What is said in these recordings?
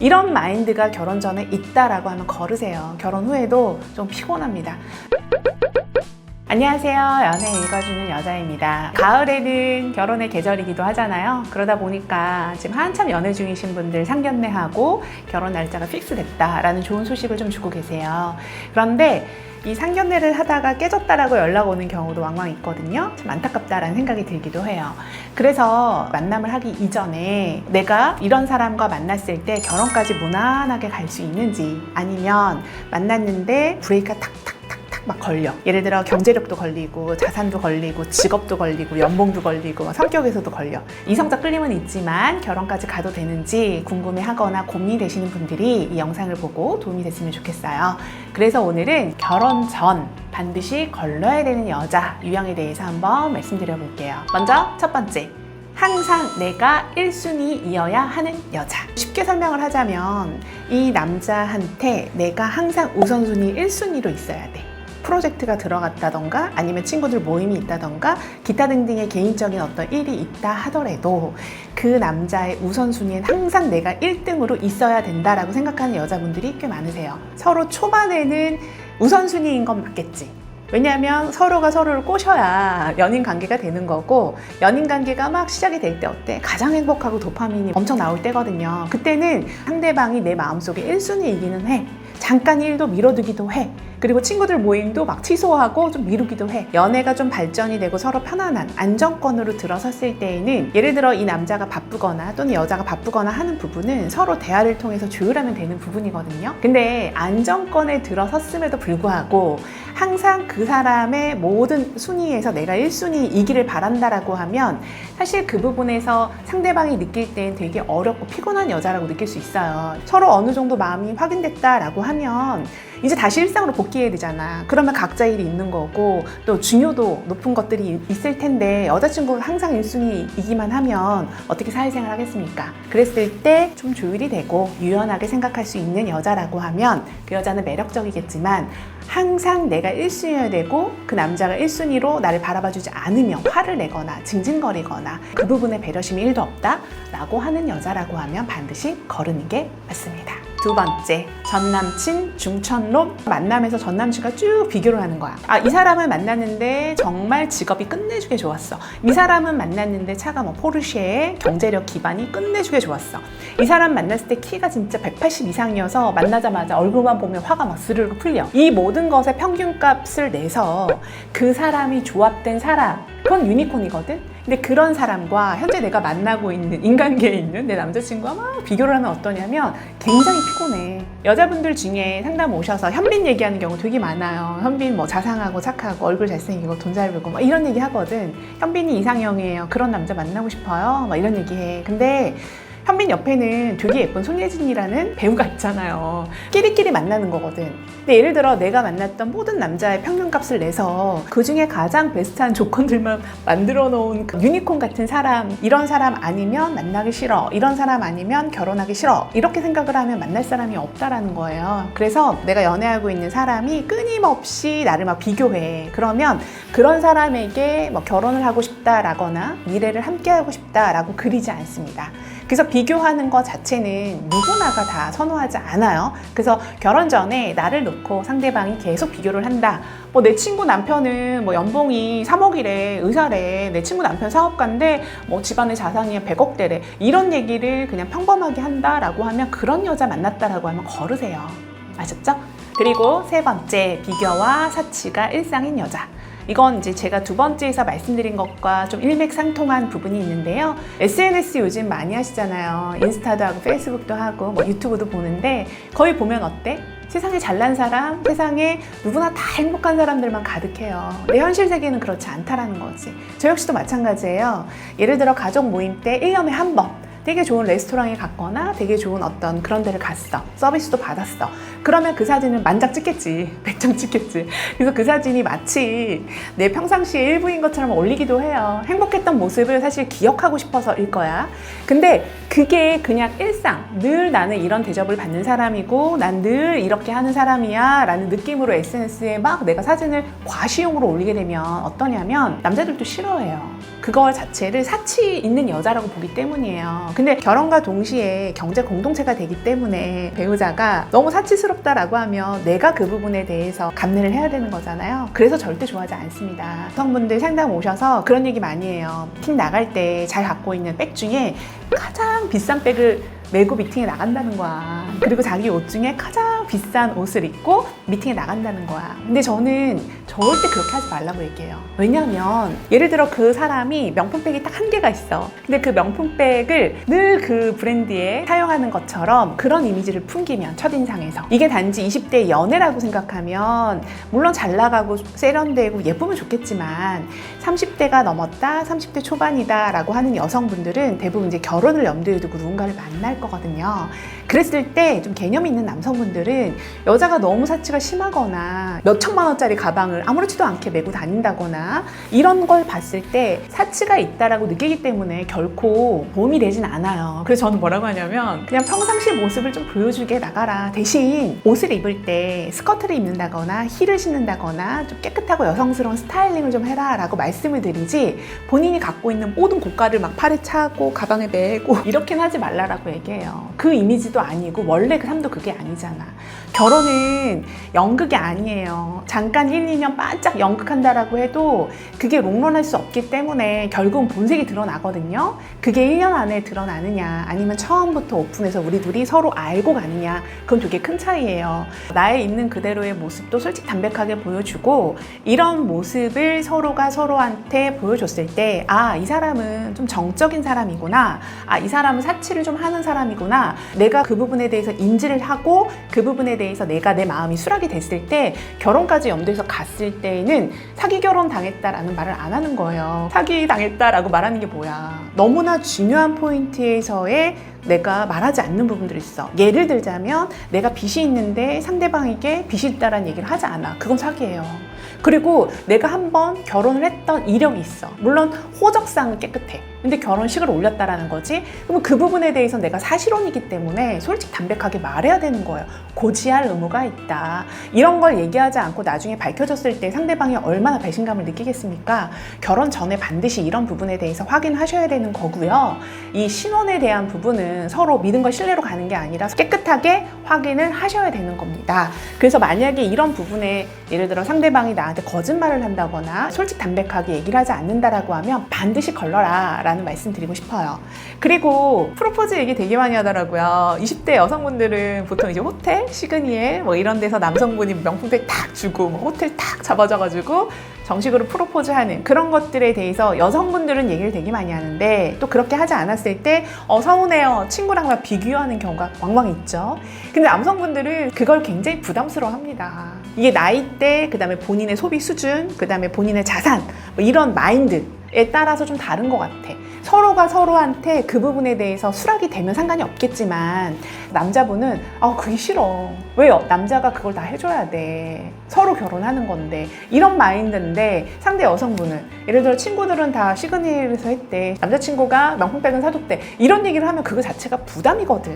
이런 마인드가 결혼 전에 있다라고 하면 걸으세요. 결혼 후에도 좀 피곤합니다. 안녕하세요. 연애 읽어주는 여자입니다. 가을에는 결혼의 계절이기도 하잖아요. 그러다 보니까 지금 한참 연애 중이신 분들 상견례하고 결혼 날짜가 픽스됐다라는 좋은 소식을 좀 주고 계세요. 그런데 이 상견례를 하다가 깨졌다라고 연락 오는 경우도 왕왕 있거든요. 좀 안타깝다라는 생각이 들기도 해요. 그래서 만남을 하기 이전에 내가 이런 사람과 만났을 때 결혼까지 무난하게 갈 수 있는지, 아니면 만났는데 브레이크가 탁탁 막 걸려. 예를 들어 경제력도 걸리고 자산도 걸리고 직업도 걸리고 연봉도 걸리고 성격에서도 걸려. 이성적 끌림은 있지만 결혼까지 가도 되는지 궁금해하거나 고민이 되시는 분들이 이 영상을 보고 도움이 됐으면 좋겠어요. 그래서 오늘은 결혼 전 반드시 걸러야 되는 여자 유형에 대해서 한번 말씀드려 볼게요. 먼저 첫 번째, 항상 내가 1순위이어야 하는 여자. 쉽게 설명을 하자면 이 남자한테 내가 항상 우선순위 1순위로 있어야 돼. 프로젝트가 들어갔다던가 아니면 친구들 모임이 있다던가 기타 등등의 개인적인 어떤 일이 있다 하더라도 그 남자의 우선순위엔 항상 내가 1등으로 있어야 된다라고 생각하는 여자분들이 꽤 많으세요. 서로 초반에는 우선순위인 건 맞겠지. 왜냐하면 서로가 서로를 꼬셔야 연인 관계가 되는 거고, 연인 관계가 막 시작이 될 때 어때? 가장 행복하고 도파민이 엄청 나올 때거든요. 그때는 상대방이 내 마음속에 1순위이기는 해. 잠깐 일도 미뤄두기도 해. 그리고 친구들 모임도 막 취소하고 좀 미루기도 해. 연애가 좀 발전이 되고 서로 편안한 안정권으로 들어섰을 때에는, 예를 들어 이 남자가 바쁘거나 또는 여자가 바쁘거나 하는 부분은 서로 대화를 통해서 조율하면 되는 부분이거든요. 근데 안정권에 들어섰음에도 불구하고 항상 그 사람의 모든 순위에서 내가 1순위이기를 바란다라고 하면 사실 그 부분에서 상대방이 느낄 땐 되게 어렵고 피곤한 여자라고 느낄 수 있어요. 서로 어느 정도 마음이 확인됐다라고 하면 이제 다시 일상으로 복귀해야 되잖아. 그러면 각자 일이 있는 거고 또 중요도 높은 것들이 있을 텐데, 여자친구가 항상 1순위이기만 하면 어떻게 사회생활 하겠습니까? 그랬을 때 좀 조율이 되고 유연하게 생각할 수 있는 여자라고 하면 그 여자는 매력적이겠지만, 항상 내가 1순위여야 되고 그 남자가 1순위로 나를 바라봐주지 않으면 화를 내거나 징징거리거나 그 부분에 배려심이 1도 없다 라고 하는 여자라고 하면 반드시 거르는 게 맞습니다. 두 번째, 전남친 중천론. 만남에서 전남친과 쭉 비교를 하는 거야. 이 사람을 만났는데 정말 직업이 끝내주게 좋았어. 이 사람은 만났는데 차가 뭐 포르쉐에 경제력 기반이 끝내주게 좋았어. 이 사람 만났을 때 키가 진짜 180 이상이어서 만나자마자 얼굴만 보면 화가 막 스르르 풀려. 이 모든 것의 평균값을 내서 그 사람이 조합된 사람, 그건 유니콘이거든? 근데 그런 사람과 현재 내가 만나고 있는 인간계에 있는 내 남자친구와 막 비교를 하면 어떠냐면 굉장히 피곤해. 여자분들 중에 상담 오셔서 현빈 얘기하는 경우 되게 많아요. 현빈 뭐 자상하고 착하고 얼굴 잘생기고 돈 잘 벌고 막 이런 얘기 하거든. 현빈이 이상형이에요. 그런 남자 만나고 싶어요. 막 이런 얘기 해. 근데 현빈 옆에는 되게 예쁜 손예진이라는 배우가 있잖아요. 끼리끼리 만나는 거거든. 근데 예를 들어 내가 만났던 모든 남자의 평균값을 내서 그 중에 가장 베스트한 조건들만 만들어 놓은 그 유니콘 같은 사람, 이런 사람 아니면 만나기 싫어, 이런 사람 아니면 결혼하기 싫어, 이렇게 생각을 하면 만날 사람이 없다라는 거예요. 그래서 내가 연애하고 있는 사람이 끊임없이 나를 막 비교해. 그러면 그런 사람에게 뭐 결혼을 하고 싶다라거나 미래를 함께 하고 싶다라고 그리지 않습니다. 그래서 비교하는 것 자체는 누구나가 다 선호하지 않아요. 그래서 결혼 전에 나를 놓고 상대방이 계속 비교를 한다. 뭐 내 친구 남편은 뭐 연봉이 3억이래, 의사래, 내 친구 남편 사업가인데 뭐 집안의 자산이 100억대래, 이런 얘기를 그냥 평범하게 한다라고 하면 그런 여자 만났다라고 하면 거르세요. 아셨죠? 그리고 세 번째, 비교와 사치가 일상인 여자. 이건 이제 제가 두 번째에서 말씀드린 것과 좀 일맥상통한 부분이 있는데요. SNS 요즘 많이 하시잖아요. 인스타도 하고 페이스북도 하고 뭐 유튜브도 보는데, 거기 보면 어때? 세상에 잘난 사람, 세상에 누구나 다 행복한 사람들만 가득해요. 내 현실 세계는 그렇지 않다라는 거지. 저 역시도 마찬가지예요. 예를 들어 가족 모임 때 1년에 한 번 되게 좋은 레스토랑에 갔거나 되게 좋은 어떤 그런 데를 갔어. 서비스도 받았어. 그러면 그 사진을 만장 찍겠지. 100장 찍겠지. 그래서 그 사진이 마치 내 평상시의 일부인 것처럼 올리기도 해요. 행복했던 모습을 사실 기억하고 싶어서일 거야. 근데 그게 그냥 일상, 늘 나는 이런 대접을 받는 사람이고 난 늘 이렇게 하는 사람이야 라는 느낌으로 SNS에 막 내가 사진을 과시용으로 올리게 되면 어떠냐면 남자들도 싫어해요. 그거 자체를 사치 있는 여자라고 보기 때문이에요. 근데 결혼과 동시에 경제 공동체가 되기 때문에 배우자가 너무 사치스럽다라고 하면 내가 그 부분에 대해서 감내를 해야 되는 거잖아요. 그래서 절대 좋아하지 않습니다. 여성분들 상담 오셔서 그런 얘기 많이 해요. 미팅 나갈 때 잘 갖고 있는 백 중에 가장 비싼 백을 메고 미팅에 나간다는 거야. 그리고 자기 옷 중에 가장 비싼 옷을 입고 미팅에 나간다는 거야. 근데 저는 절대 그렇게 하지 말라고 얘기해요. 왜냐면 예를 들어 그 사람이 명품백이 딱 한 개가 있어. 근데 그 명품백을 늘 그 브랜드에 사용하는 것처럼 그런 이미지를 풍기면 첫인상에서 이게 단지 20대 연애라고 생각하면 물론 잘 나가고 세련되고 예쁘면 좋겠지만 30대가 넘었다, 30대 초반이다 라고 하는 여성분들은 대부분 이제 결혼을 염두에 두고 누군가를 만날 거거든요. 그랬을 때 좀 개념 있는 남성분들은 여자가 너무 사치가 심하거나 몇 천만 원짜리 가방을 아무렇지도 않게 메고 다닌다거나 이런 걸 봤을 때 사치가 있다라고 느끼기 때문에 결코 도움이 되진 않아요. 그래서 저는 뭐라고 하냐면 그냥 평상시 모습을 좀 보여주게 나가라. 대신 옷을 입을 때 스커트를 입는다거나 힐을 신는다거나 좀 깨끗하고 여성스러운 스타일링을 좀 해라 라고 말씀을 드리지 본인이 갖고 있는 모든 고가를 막 팔에 차고 가방에 메고 이렇게는 하지 말라라고 얘기해요. 그 이미지도 아니고 원래 그 삶도 그게 아니잖아. 결혼은 연극이 아니에요. 잠깐 1, 2년 반짝 연극한다라고 해도 그게 롱런할 수 없기 때문에 결국은 본색이 드러나거든요. 그게 1년 안에 드러나느냐 아니면 처음부터 오픈해서 우리 둘이 서로 알고 가느냐 그건 되게 큰 차이예요. 나의 있는 그대로의 모습도 솔직 담백하게 보여주고 이런 모습을 서로가 서로한테 보여줬을 때 아, 이 사람은 좀 정적인 사람이구나. 아, 이 사람은 사치를 좀 하는 사람이구나. 내가 그 부분에 대해서 인지를 하고 그 부분에 대해서 내가 내 마음이 수락이 됐을 때 결혼까지 염두에서 갔을 때는 사기 결혼 당했다라는 말을 안 하는 거예요. 사기 당했다라고 말하는 게 뭐야. 너무나 중요한 포인트에서의 내가 말하지 않는 부분들이 있어. 예를 들자면 내가 빚이 있는데 상대방에게 빚이 있다라는 얘기를 하지 않아. 그건 사기예요. 그리고 내가 한번 결혼을 했던 이력이 있어. 물론 호적상은 깨끗해. 근데 결혼식을 올렸다라는 거지. 그러면 그 부분에 대해서 내가 사실혼이기 때문에 솔직히 담백하게 말해야 되는 거예요. 고지할 의무가 있다. 이런 걸 얘기하지 않고 나중에 밝혀졌을 때 상대방이 얼마나 배신감을 느끼겠습니까? 결혼 전에 반드시 이런 부분에 대해서 확인하셔야 되는 거고요. 이 신혼에 대한 부분은 서로 믿음과 신뢰로 가는 게 아니라 깨끗하게 확인을 하셔야 되는 겁니다. 그래서 만약에 이런 부분에 예를 들어 상대방이 나한테 거짓말을 한다거나 솔직 담백하게 얘기를 하지 않는다라고 하면 반드시 걸러라 라는 말씀 드리고 싶어요. 그리고 프로포즈 얘기 되게 많이 하더라고요. 20대 여성분들은 보통 이제 호텔, 시그니엘 뭐 이런 데서 남성분이 명품백 탁 주고 뭐 호텔 탁 잡아줘가지고 정식으로 프로포즈하는 그런 것들에 대해서 여성분들은 얘기를 되게 많이 하는데 또 그렇게 하지 않았을 때 서운해요. 친구랑 막 비교하는 경우가 왕왕 있죠. 근데 남성분들은 그걸 굉장히 부담스러워합니다. 이게 나이대, 그 다음에 본인의 소비 수준, 그 다음에 본인의 자산 뭐 이런 마인드에 따라서 좀 다른 것 같아. 서로가 서로한테 그 부분에 대해서 수락이 되면 상관이 없겠지만 남자분은 그게 싫어. 왜요? 남자가 그걸 다 해줘야 돼. 서로 결혼하는 건데 이런 마인드인데 상대 여성분은 예를 들어 친구들은 다 시그니엘에서 했대. 남자친구가 명품백은 사줬대. 이런 얘기를 하면 그거 자체가 부담이거든.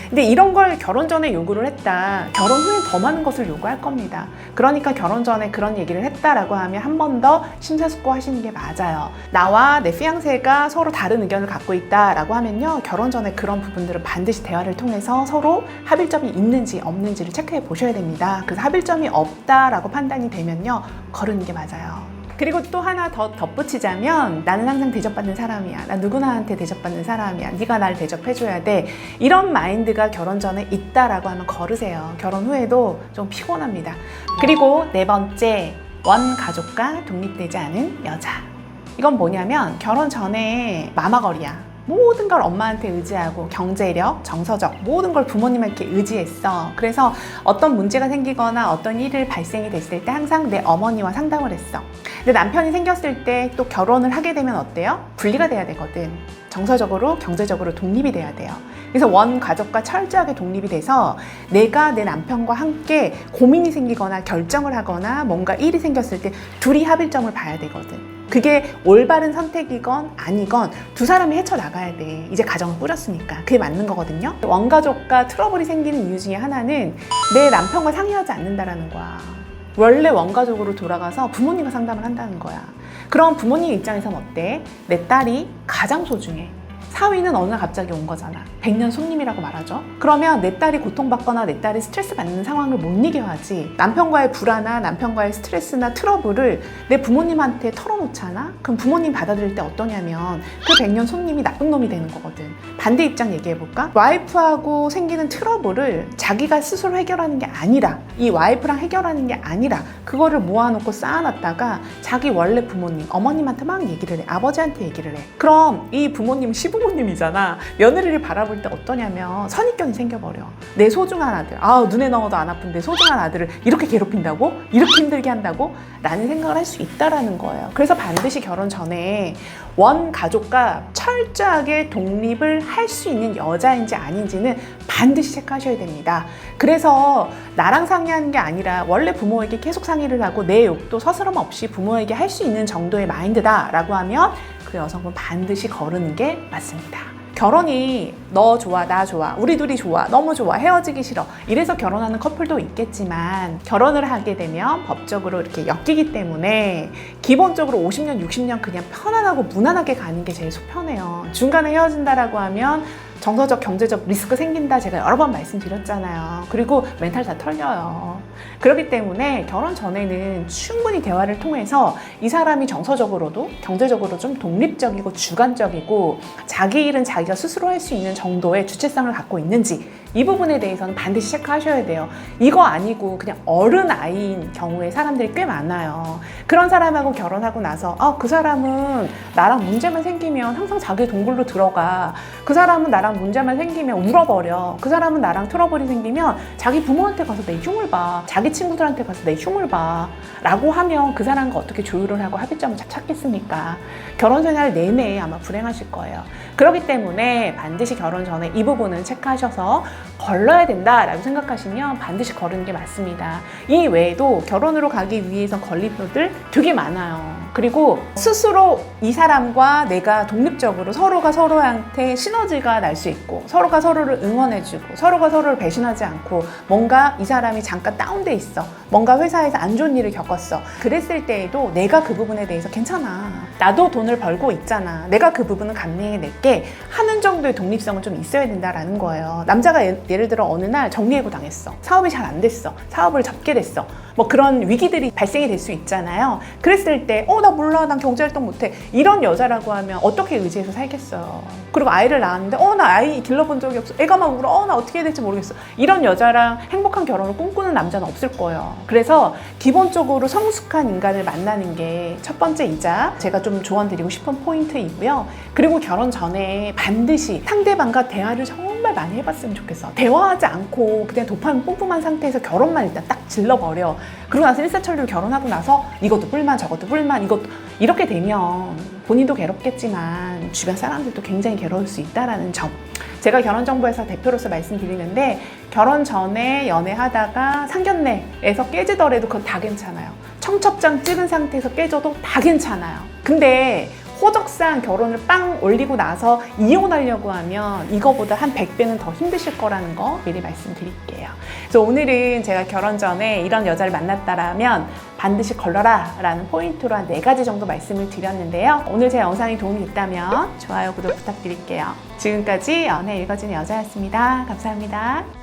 근데 이런 걸 결혼 전에 요구를 했다. 결혼 후에 더 많은 것을 요구할 겁니다. 그러니까 결혼 전에 그런 얘기를 했다라고 하면 한 번 더 심사숙고하시는 게 맞아요. 나와 내 피앙세가 서로 다른 의견을 갖고 있다라고 하면요. 결혼 전에 그런 부분들은 반드시 대화를 통해서 서로 합일점이 있는지 없는지를 체크해 보셔야 됩니다. 그래서 합일점이 없다라고 판단이 되면요. 거르는 게 맞아요. 그리고 또 하나 더 덧붙이자면 나는 항상 대접받는 사람이야. 나 누구나한테 대접받는 사람이야. 네가 날 대접해줘야 돼. 이런 마인드가 결혼 전에 있다라고 하면 거르세요. 결혼 후에도 좀 피곤합니다. 그리고 네 번째, 원가족과 독립되지 않은 여자. 이건 뭐냐면 결혼 전에 마마거리야. 모든 걸 엄마한테 의지하고 경제력, 정서적 모든 걸 부모님한테 의지했어. 그래서 어떤 문제가 생기거나 어떤 일이 발생이 됐을 때 항상 내 어머니와 상담을 했어. 근데 남편이 생겼을 때 또 결혼을 하게 되면 어때요? 분리가 돼야 되거든. 정서적으로, 경제적으로 독립이 돼야 돼요. 그래서 원 가족과 철저하게 독립이 돼서 내가 내 남편과 함께 고민이 생기거나 결정을 하거나 뭔가 일이 생겼을 때 둘이 합일점을 봐야 되거든. 그게 올바른 선택이건 아니건 두 사람이 헤쳐나가야 돼. 이제 가정을 꾸렸으니까. 그게 맞는 거거든요. 원가족과 트러블이 생기는 이유 중에 하나는 내 남편과 상의하지 않는다라는 거야. 원래 원가족으로 돌아가서 부모님과 상담을 한다는 거야. 그럼 부모님 입장에서는 어때? 내 딸이 가장 소중해. 사위는 어느 날 갑자기 온 거잖아. 백년 손님이라고 말하죠. 그러면 내 딸이 고통받거나 내 딸이 스트레스 받는 상황을 못 이겨야지. 남편과의 불화나 남편과의 스트레스나 트러블을 내 부모님한테 털어놓잖아? 그럼 부모님 받아들일 때 어떠냐면 그 백년 손님이 나쁜 놈이 되는 거거든. 반대 입장 얘기해볼까? 와이프하고 생기는 트러블을 자기가 스스로 해결하는 게 아니라, 이 와이프랑 해결하는 게 아니라 그거를 모아놓고 쌓아놨다가 자기 원래 부모님, 어머님한테 막 얘기를 해. 아버지한테 얘기를 해. 그럼 이 부모님은 시부모님이잖아. 며느리를 바라볼 때 어떠냐면 선입견이 생겨버려. 내 소중한 아들, 눈에 넣어도 안 아픈 내 소중한 아들을 이렇게 괴롭힌다고? 이렇게 힘들게 한다고? 라는 생각을 할 수 있다라는 거예요. 그래서 반드시 결혼 전에 원 가족과 철저하게 독립을 할 수 있는 여자인지 아닌지는 반드시 체크하셔야 됩니다. 그래서 나랑 상의하는 게 아니라 원래 부모에게 계속 상의를 하고 내 욕도 서스럼 없이 부모에게 할 수 있는 정도의 마인드다라고 하면 그 여성분 반드시 거르는 게 맞습니다. 결혼이 너 좋아, 나 좋아, 우리 둘이 좋아, 너무 좋아, 헤어지기 싫어, 이래서 결혼하는 커플도 있겠지만 결혼을 하게 되면 법적으로 이렇게 엮이기 때문에 기본적으로 50년, 60년 그냥 편안하고 무난하게 가는 게 제일 속편해요. 중간에 헤어진다라고 하면 정서적, 경제적 리스크 생긴다 제가 여러 번 말씀드렸잖아요. 그리고 멘탈 다 털려요. 그렇기 때문에 결혼 전에는 충분히 대화를 통해서 이 사람이 정서적으로도 경제적으로 좀 독립적이고 주관적이고 자기 일은 자기가 스스로 할 수 있는 정도의 주체성을 갖고 있는지 이 부분에 대해서는 반드시 체크하셔야 돼요. 이거 아니고 그냥 어른 아이인 경우에 사람들이 꽤 많아요. 그런 사람하고 결혼하고 나서 그 사람은 나랑 문제만 생기면 항상 자기 동굴로 들어가. 그 사람은 나랑 문제만 생기면 울어버려. 그 사람은 나랑 트러블이 생기면 자기 부모한테 가서 내 흉을 봐. 자기 친구들한테 가서 내 흉을 봐. 라고 하면 그 사람과 어떻게 조율을 하고 합의점을 찾겠습니까? 결혼 생활 내내 아마 불행하실 거예요. 그렇기 때문에 반드시 결혼 전에 이 부분은 체크하셔서 걸러야 된다라고 생각하시면 반드시 거르는 게 맞습니다. 이 외에도 결혼으로 가기 위해서 걸릴 것들 되게 많아요. 그리고 스스로 이 사람과 내가 독립적으로 서로가 서로한테 시너지가 날 수 있고 서로가 서로를 응원해주고 서로가 서로를 배신하지 않고 뭔가 이 사람이 잠깐 다운돼 있어. 뭔가 회사에서 안 좋은 일을 겪었어. 그랬을 때에도 내가 그 부분에 대해서 괜찮아. 나도 돈을 벌고 있잖아. 내가 그 부분은 감내해낼게 하는 정도의 독립성은 좀 있어야 된다라는 거예요. 남자가 예를 들어 어느 날 정리해고 당했어. 사업이 잘 안 됐어. 사업을 접게 됐어. 뭐 그런 위기들이 발생이 될 수 있잖아요. 그랬을 때 나 몰라, 난 경제활동 못해, 이런 여자라고 하면 어떻게 의지해서 살겠어요. 그리고 아이를 낳았는데 나 아이 길러본 적이 없어, 애가 막 울어, 나 어떻게 해야 될지 모르겠어, 이런 여자랑 행복한 결혼을 꿈꾸는 남자는 없을 거예요. 그래서 기본적으로 성숙한 인간을 만나는 게 첫 번째이자 제가 좀 조언드리고 싶은 포인트이고요. 그리고 결혼 전에 반드시 상대방과 대화를 정말 많이 해봤으면 좋겠어. 대화하지 않고 그냥 도파민 뿜뿜한 상태에서 결혼만 일단 딱 질러버려. 그러고 나서 일사천리로 결혼하고 나서 이것도 불만 저것도 불만 이것도, 이렇게 되면 본인도 괴롭겠지만 주변 사람들도 굉장히 괴로울 수 있다는 점, 제가 결혼정보회사 대표로서 말씀드리는데 결혼 전에 연애하다가 상견례에서 깨지더라도 그건 다 괜찮아요. 청첩장 찍은 상태에서 깨져도 다 괜찮아요. 근데 호적상 결혼을 빵 올리고 나서 이혼하려고 하면 이거보다 한 100배는 더 힘드실 거라는 거 미리 말씀드릴게요. 그래서 오늘은 제가 결혼 전에 이런 여자를 만났다라면 반드시 걸러라 라는 포인트로 한 4가지 정도 말씀을 드렸는데요. 오늘 제 영상이 도움이 됐다면 좋아요, 구독 부탁드릴게요. 지금까지 연애 읽어주는 여자였습니다. 감사합니다.